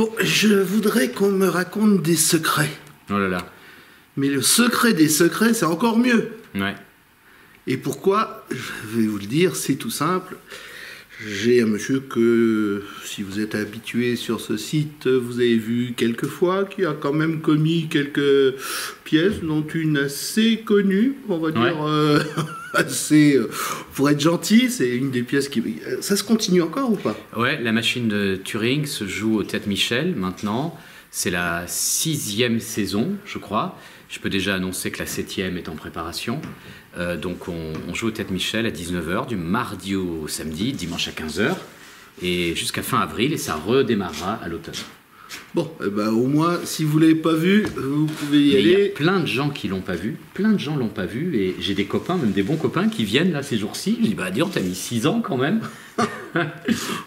Bon, je voudrais qu'on me raconte des secrets. Oh là là. Mais le secret des secrets, c'est encore mieux. Ouais. Et pourquoi? Je vais vous le dire, c'est tout simple. J'ai un monsieur que, si vous êtes habitué sur ce site, vous avez vu quelques fois, qui a quand même commis quelques pièces, dont une assez connue, on va dire, assez, pour être gentil, c'est une des pièces qui... Ça se continue encore ou pas? Ouais, la machine de Turing se joue au Théâtre Michel maintenant. C'est la 6e saison, je crois. Je peux déjà annoncer que la 7e est en préparation. Donc on joue au Théâtre Michel à 19h, du mardi au samedi, dimanche à 15h, et jusqu'à fin avril, et ça redémarrera à l'automne. Bon, eh ben, au moins, si vous ne l'avez pas vu, vous pouvez y aller. Il y a plein de gens qui l'ont pas vu, et j'ai des copains, même des bons copains, qui viennent là ces jours-ci. Je dis, bah dis donc, t'as mis 6 ans quand même.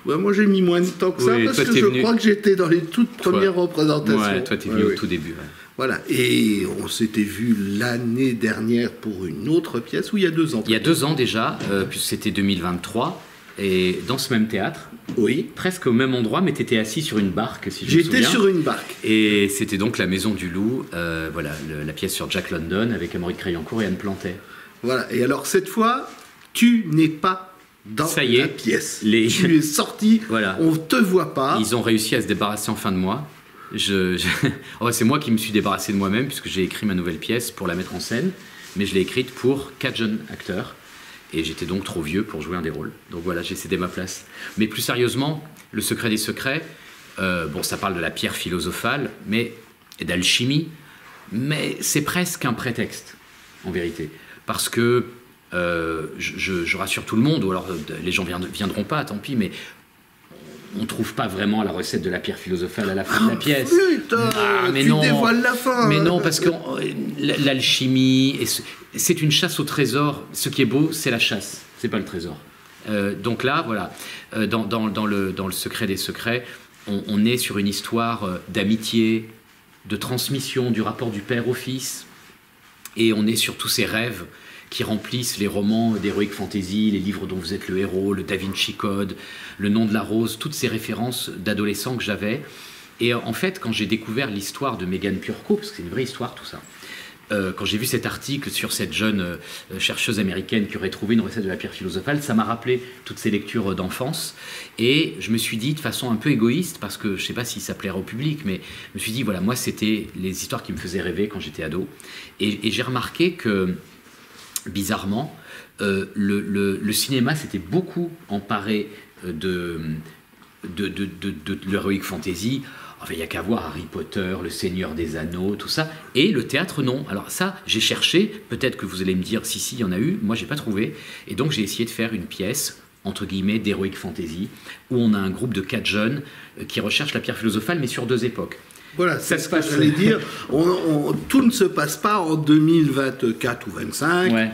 Bah, moi j'ai mis moins de temps que ça, Oui, parce toi, que je crois que j'étais dans les toutes premières représentations. Ouais, toi t'es venu au tout début. Ouais. Voilà, et on s'était vu l'année dernière pour une autre pièce, ou il y a 2 ans. Il y a 2 ans déjà, puisque c'était 2023, et dans ce même théâtre, oui, presque au même endroit, mais tu étais assis sur une barque, si je me souviens. J'étais sur une barque. Et c'était donc la Maison du Loup, voilà, la pièce sur Jack London avec Amaury Crayancourt et Anne Plantet. Voilà, et alors cette fois, tu n'es pas dans la pièce. Tu es sorti, voilà. On ne te voit pas. Ils ont réussi à se débarrasser en fin de mois. Oh, c'est moi qui me suis débarrassé de moi-même, puisque j'ai écrit ma nouvelle pièce pour la mettre en scène, mais je l'ai écrite pour 4 jeunes acteurs. Et j'étais donc trop vieux pour jouer un des rôles. Donc voilà, j'ai cédé ma place. Mais plus sérieusement, le secret des secrets, bon, ça parle de la pierre philosophale, et d'alchimie, mais c'est presque un prétexte, en vérité. Parce que, je rassure tout le monde, ou alors les gens viendront pas, tant pis, mais on ne trouve pas vraiment la recette de la pierre philosophale à la fin de la pièce. Putain, tu dévoiles la fin. Mais non, parce que l'alchimie, c'est une chasse au trésor. Ce qui est beau, c'est la chasse, c'est pas le trésor. Donc là, voilà, dans le secret des secrets, on est sur une histoire d'amitié, de transmission du rapport du père au fils, et on est sur tous ces rêves qui remplissent les romans d'Heroic Fantasy, les livres dont vous êtes le héros, le Da Vinci Code, le nom de la rose, toutes ces références d'adolescents que j'avais. Et en fait, quand j'ai découvert l'histoire de Megan Purko, parce que c'est une vraie histoire tout ça, quand j'ai vu cet article sur cette jeune chercheuse américaine qui aurait trouvé une recette de la pierre philosophale, ça m'a rappelé toutes ces lectures d'enfance. Et je me suis dit, de façon un peu égoïste, parce que je ne sais pas si ça plairait au public, mais je me suis dit, voilà, moi, c'était les histoires qui me faisaient rêver quand j'étais ado. Et j'ai remarqué que, bizarrement, le cinéma s'était beaucoup emparé de l'heroic fantasy. Enfin, il n'y a qu'à voir Harry Potter, Le Seigneur des Anneaux, tout ça. Et le théâtre, non. Alors ça, j'ai cherché. Peut-être que vous allez me dire, si, il y en a eu. Moi, j'ai pas trouvé. Et donc, j'ai essayé de faire une pièce, entre guillemets, d'heroic fantasy, où on a un groupe de 4 jeunes qui recherchent la pierre philosophale, mais sur 2 époques. Voilà, c'est ce que j'allais dire. Tout ne se passe pas en 2024 ou 25. Ouais.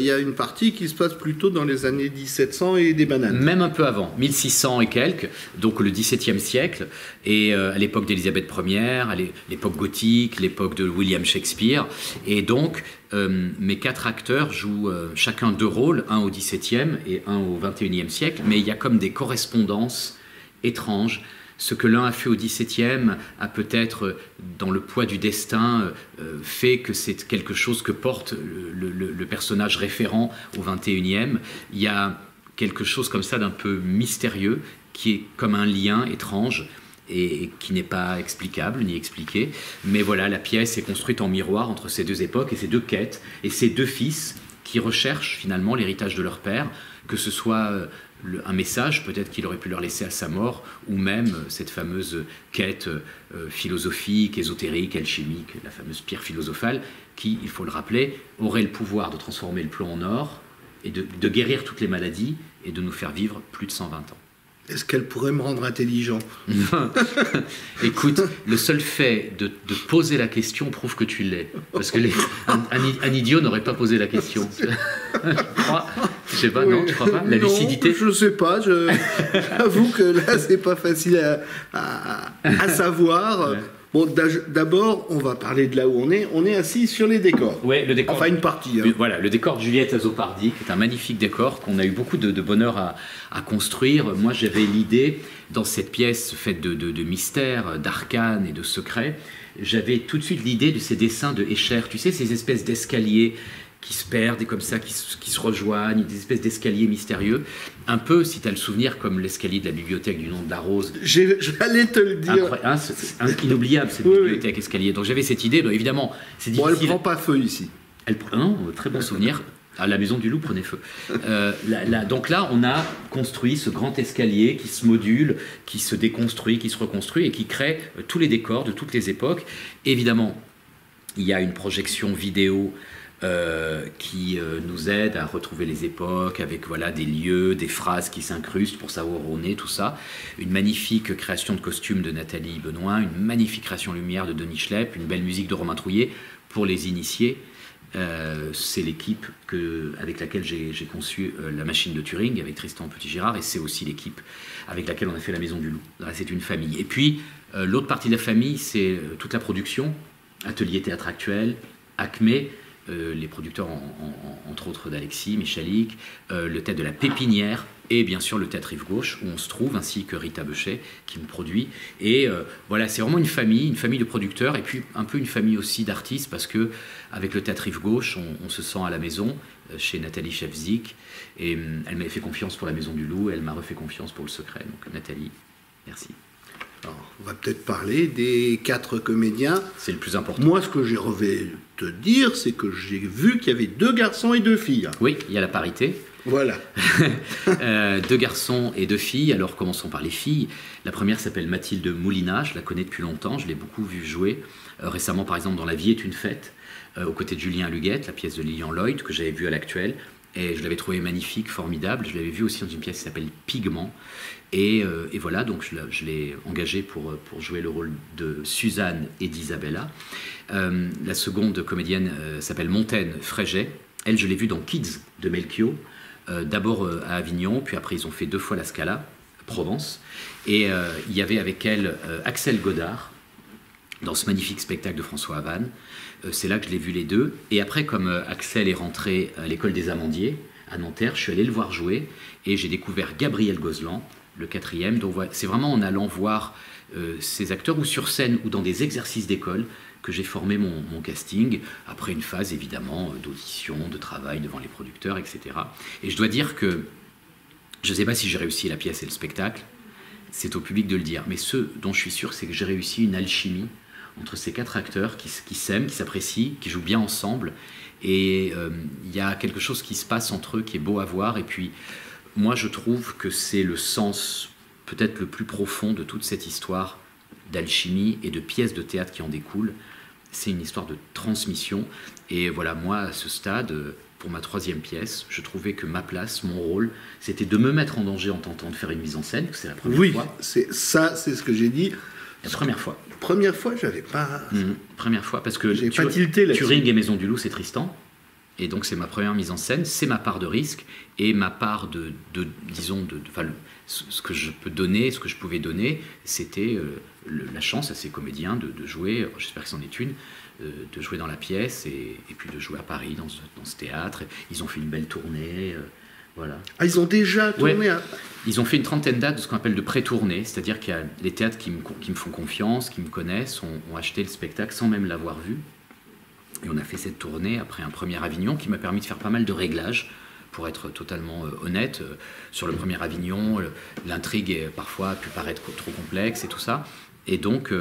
Y a une partie qui se passe plutôt dans les années 1700 et des bananes. Même un peu avant, 1600 et quelques, donc le XVIIe siècle, et à l'époque d'Élisabeth Ier, à l'époque gothique, l'époque de William Shakespeare. Et donc, mes 4 acteurs jouent chacun 2 rôles, un au XVIIe et un au XXIe siècle, mais il y a comme des correspondances étranges. Ce que l'un a fait au XVIIe a peut-être, dans le poids du destin, fait que c'est quelque chose que porte le personnage référent au XXIe. Il y a quelque chose comme ça d'un peu mystérieux, qui est comme un lien étrange et qui n'est pas explicable ni expliqué. Mais voilà, la pièce est construite en miroir entre ces 2 époques et ces 2 quêtes, et ces 2 fils qui recherchent finalement l'héritage de leur père, que ce soit un message peut-être qu'il aurait pu leur laisser à sa mort, ou même cette fameuse quête philosophique, ésotérique, alchimique, la fameuse pierre philosophale, qui, il faut le rappeler, aurait le pouvoir de transformer le plomb en or, et de guérir toutes les maladies, et de nous faire vivre plus de 120 ans. Est-ce qu'elle pourrait me rendre intelligent? Écoute, le seul fait de poser la question prouve que tu l'es. Parce que un idiot n'aurait pas posé la question. Je sais pas, oui. Non, tu crois pas? La lucidité? Je sais pas, j'avoue que là, c'est pas facile à savoir. Ouais. Bon, d'abord, on va parler de là où on est. On est assis sur les décors. Ouais, le décor. Enfin, une partie. Hein. Voilà, le décor de Juliette Azopardi, qui est un magnifique décor qu'on a eu beaucoup de bonheur à construire. Moi, j'avais l'idée, dans cette pièce faite de mystères, d'arcanes et de secrets, j'avais tout de suite l'idée de ces dessins de Escher. Tu sais, ces espèces d'escaliers qui se perdent et comme ça, qui se rejoignent, des espèces d'escaliers mystérieux. Un peu, si tu as le souvenir, comme l'escalier de la bibliothèque du nom de la Rose. J'allais te le dire. C'est inoubliable, cette bibliothèque escalier. Donc j'avais cette idée, donc, évidemment, c'est difficile. Bon, elle prend pas feu ici. Non, très bon souvenir. À la Maison du Loup prenait feu. Donc là, on a construit ce grand escalier qui se module, qui se déconstruit, qui se reconstruit et qui crée tous les décors de toutes les époques. Évidemment, il y a une projection vidéo qui nous aide à retrouver les époques avec voilà, des lieux, des phrases qui s'incrustent pour savoir où on est, tout ça. Une magnifique création de costumes de Nathalie Benoît, une magnifique création lumière de Denis Schlepp, une belle musique de Romain Trouillet pour les initiés. C'est l'équipe avec laquelle j'ai conçu la machine de Turing avec Tristan Petit-Girard et c'est aussi l'équipe avec laquelle on a fait la Maison du Loup. C'est une famille. Et puis l'autre partie de la famille, c'est toute la production, Atelier Théâtre Actuel, Acmé, les producteurs entre autres d'Alexis Michalik, le théâtre de la Pépinière et bien sûr le théâtre Rive Gauche où on se trouve ainsi que Rita Bechet qui me produit et voilà, c'est vraiment une famille de producteurs et puis un peu une famille aussi d'artistes parce que avec le théâtre Rive Gauche on se sent à la maison chez Nathalie Chefzik et elle m'avait fait confiance pour la Maison du Loup et elle m'a refait confiance pour le Secret, donc Nathalie, merci. Alors, on va peut-être parler des 4 comédiens. C'est le plus important. Moi, ce que j'ai rêvé te dire, c'est que j'ai vu qu'il y avait 2 garçons et 2 filles. Oui, il y a la parité. Voilà. 2 garçons et 2 filles. Alors, commençons par les filles. La première s'appelle Mathilde Moulinat. Je la connais depuis longtemps. Je l'ai beaucoup vue jouer. Récemment, par exemple, dans La vie est une fête, aux côtés de Julien Luguette, la pièce de Lilian Lloyd, que j'avais vue à l'Actuel. Et je l'avais trouvée magnifique, formidable. Je l'avais vue aussi dans une pièce qui s'appelle Pigment. Et voilà, donc je l'ai engagée pour jouer le rôle de Suzanne et d'Isabella. La seconde comédienne s'appelle Montaigne Fréget. Elle, je l'ai vue dans Kids de Melchior, d'abord à Avignon, puis après ils ont fait 2 fois la Scala, Provence. Et il y avait avec elle Axel Godard, dans ce magnifique spectacle de François Havane. C'est là que je l'ai vu les deux. Et après, comme Axel est rentré à l'école des Amandiers, à Nanterre, je suis allé le voir jouer et j'ai découvert Gabriel Gozlan, le 4e. Donc voilà, c'est vraiment en allant voir ces acteurs ou sur scène ou dans des exercices d'école que j'ai formé mon casting, après une phase évidemment d'audition, de travail devant les producteurs, etc. Et je dois dire que je ne sais pas si j'ai réussi la pièce et le spectacle, c'est au public de le dire, mais ce dont je suis sûr, c'est que j'ai réussi une alchimie entre ces 4 acteurs qui s'aiment, qui s'apprécient, qui jouent bien ensemble. Et il y a quelque chose qui se passe entre eux qui est beau à voir. Et puis, moi, je trouve que c'est le sens peut-être le plus profond de toute cette histoire d'alchimie et de pièces de théâtre qui en découlent. C'est une histoire de transmission. Et voilà, moi, à ce stade, pour ma 3e pièce, je trouvais que ma place, mon rôle, c'était de me mettre en danger en tentant de faire une mise en scène, que c'est la première fois. Oui, c'est ce que j'ai dit. La première fois. Première fois, j'avais pas... Première fois, parce que j'ai pas tilté là-dessus. Turing et Maison du Loup, c'est Tristan. Et donc, c'est ma première mise en scène. C'est ma part de risque et ma part ce que je peux donner, ce que je pouvais donner, c'était la chance à ces comédiens de jouer, j'espère que c'en est une, de jouer dans la pièce et puis de jouer à Paris, dans ce théâtre. Ils ont fait une belle tournée... Voilà. Ah, ils ont déjà tourné ouais. Ils ont fait une 30aine dates de ce qu'on appelle de pré-tournée, c'est-à-dire qu'il y a les théâtres qui me font confiance, qui me connaissent, ont acheté le spectacle sans même l'avoir vu. Et on a fait cette tournée après un premier Avignon qui m'a permis de faire pas mal de réglages, pour être totalement honnête. Sur le premier Avignon, l'intrigue parfois a pu paraître trop complexe et tout ça. Et donc,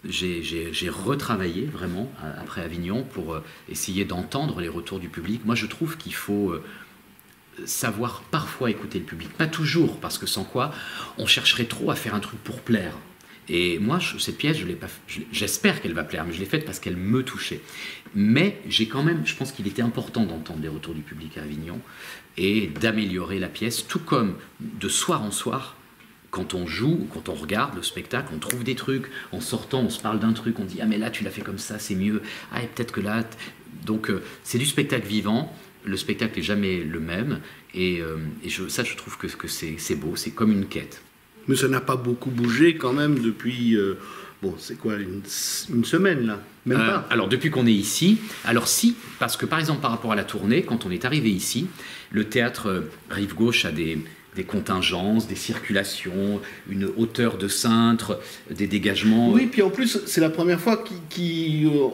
j'ai retravaillé vraiment après Avignon pour essayer d'entendre les retours du public. Moi, je trouve qu'il faut... savoir parfois écouter le public, pas toujours, parce que sans quoi on chercherait trop à faire un truc pour plaire. Et moi, cette pièce, j'espère qu'elle va plaire, mais je l'ai faite parce qu'elle me touchait. Mais j'ai quand même, je pense qu'il était important d'entendre les retours du public à Avignon et d'améliorer la pièce, tout comme de soir en soir, quand on joue ou quand on regarde le spectacle, on trouve des trucs, en sortant, on se parle d'un truc, on dit « Ah mais là, tu l'as fait comme ça, c'est mieux. Ah et peut-être que là... » Donc, c'est du spectacle vivant. Le spectacle n'est jamais le même, et je trouve que c'est beau, c'est comme une quête. Mais ça n'a pas beaucoup bougé quand même depuis bon, c'est quoi, une semaine là? Même pas. Alors depuis qu'on est ici, alors si, parce que par exemple par rapport à la tournée, quand on est arrivé ici, le théâtre Rive Gauche a des contingences, des circulations, une hauteur de cintre, des dégagements. Oui, puis en plus, c'est la première fois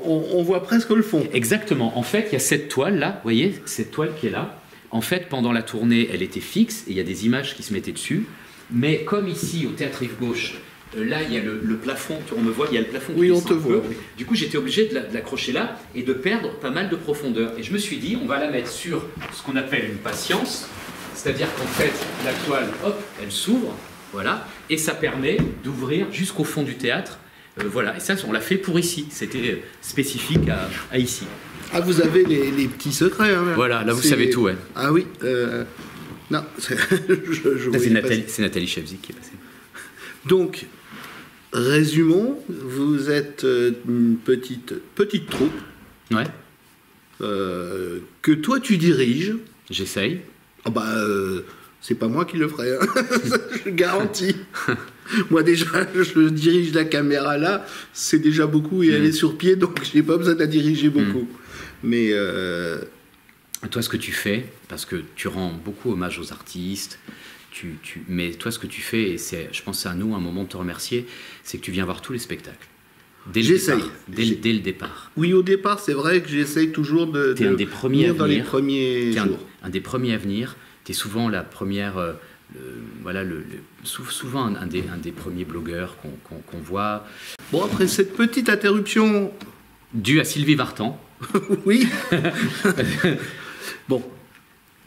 on voit presque le fond. Exactement. En fait, il y a cette toile là, vous voyez, cette toile qui est là. En fait, pendant la tournée, elle était fixe et il y a des images qui se mettaient dessus. Mais comme ici, au théâtre Rive Gauche, là, il y a le plafond, on me voit, il y a le plafond qui oui, on descend te un voit. peu. Du coup, j'étais obligé de l'accrocher là et de perdre pas mal de profondeur. Et je me suis dit, on va la mettre sur ce qu'on appelle une patience. C'est-à-dire qu'en fait, la toile, hop, elle s'ouvre, voilà, et ça permet d'ouvrir jusqu'au fond du théâtre. Voilà, et ça, on l'a fait pour ici. C'était spécifique à ici. Ah, vous avez les petits secrets. Hein, voilà, là, vous savez tout, ouais. Ah oui, non, c'est Nathalie Chevzik qui est passée. Donc, résumons, vous êtes une petite troupe. Ouais. Que toi, tu diriges. J'essaye. Ah bah, c'est pas moi qui le ferai, hein. Je garantis. Moi déjà, je dirige la caméra là, c'est déjà beaucoup et elle est sur pied, donc j'ai pas besoin de la diriger beaucoup. Mais toi, ce que tu fais, parce que tu rends beaucoup hommage aux artistes, mais toi, ce que tu fais, et je pense c'est à nous un moment de te remercier, c'est que tu viens voir tous les spectacles. J'essaye. Dès le départ. Oui, au départ, c'est vrai que j'essaye toujours de un des premiers venir dans les premiers jours. Un des premiers à venir. Tu es souvent la première, souvent un des premiers blogueurs qu'on voit. Bon, après cette petite interruption... Due à Sylvie Vartan. Oui. Bon,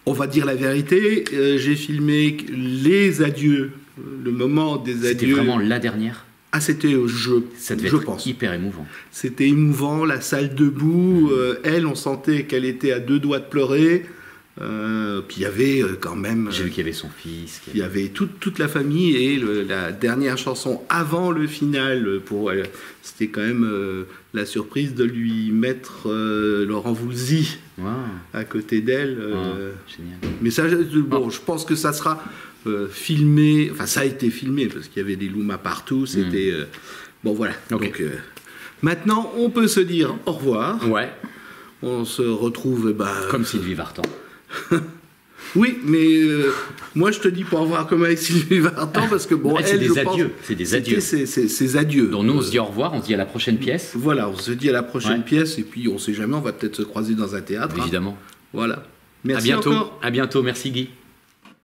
on va dire la vérité. J'ai filmé les adieux, le moment des adieux. C'était vraiment la dernière. Ah, c'était, ça devait je être pense. Hyper émouvant. C'était émouvant, la salle debout. Elle, on sentait qu'elle était à deux doigts de pleurer. Puis il y avait quand même... J'ai vu qu'il y avait son fils. Il y avait toute la famille et la dernière chanson avant le final. C'était quand même la surprise de lui mettre Laurent Voulzy à côté d'elle. Génial. Mais ça, bon, je pense que ça sera... filmé, enfin ça a été filmé parce qu'il y avait des loumas partout, c'était bon voilà. Okay. Donc maintenant on peut se dire au revoir. Ouais. On se retrouve comme Sylvie Vartan. Oui, mais moi je te dis pas au revoir comme avec Sylvie Vartan parce que bon, c'est des adieux, c'est des adieux. C'est adieux. Donc nous on se dit au revoir, on se dit à la prochaine pièce. Voilà, on se dit à la prochaine pièce et puis on sait jamais, on va peut-être se croiser dans un théâtre. Évidemment. Hein. Voilà. Merci à bientôt. encore. À bientôt, merci Guy.